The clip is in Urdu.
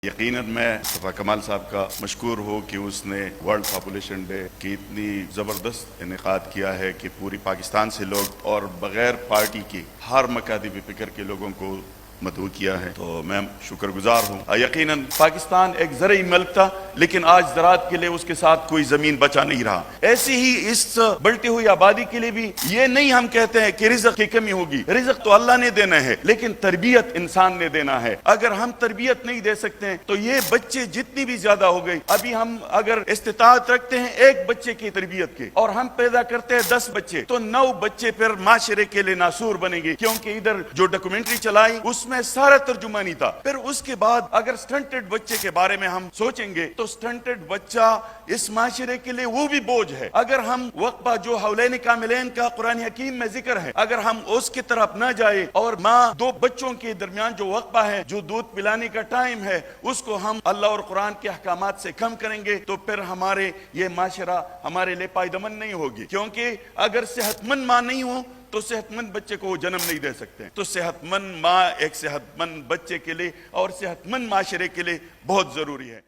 یقیناً میں مصطفیٰ کمال صاحب کا مشکور ہوں کہ اس نے ورلڈ پاپولیشن ڈے کی اتنی زبردست انعقاد کیا ہے کہ پوری پاکستان سے لوگ اور بغیر پارٹی کی ہر مکاتب فکر کے لوگوں کو مدعو کیا ہے، تو میں شکر گزار ہوں۔ یقیناً پاکستان ایک زرعی ملک تھا، لیکن آج زراعت کے لیے اس کے ساتھ کوئی زمین بچا نہیں رہا۔ ایسی ہی اس بڑھتی ہوئی آبادی کے لیے بھی یہ نہیں ہم کہتے ہیں کہ رزق کی کمی ہوگی، رزق تو اللہ نے دینا ہے، لیکن تربیت انسان نے دینا ہے۔ اگر ہم تربیت نہیں دے سکتے ہیں تو یہ بچے جتنی بھی زیادہ ہو گئی، ابھی ہم اگر استطاعت رکھتے ہیں ایک بچے کی تربیت کے اور ہم پیدا کرتے ہیں 10 بچے، تو 9 بچے پھر معاشرے کے لیے ناسور بنیں گے، کیونکہ ادھر جو ڈاکومنٹری چلائی اس میں سارا ترجمانی تھا۔ پھر اس کے بعد اگر سٹنٹڈ بچے کے بارے میں ہم سوچیں گے تو سٹنٹڈ بچہ اس معاشرے کے لیے وہ بھی بوجھ ہے۔ اگر ہم وقبہ جو حولین کاملین کا قرآن حکیم میں ذکر ہے، اگر ہم اس کی طرف نہ جائے اور ماں 2 بچوں کے درمیان جو وقبہ ہے، جو دودھ پلانے کا ٹائم ہے، اس کو ہم اللہ اور قرآن کے احکامات سے کم کریں گے تو پھر ہمارے یہ معاشرہ ہمارے لیے پائیدمن نہیں ہوگی، کیونکہ اگر صحت مند ماں نہیں ہو تو صحت مند بچے کو وہ جنم نہیں دے سکتے۔ تو صحت مند ماں ایک صحت مند بچے کے لیے اور صحت مند معاشرے کے لیے بہت ضروری ہے۔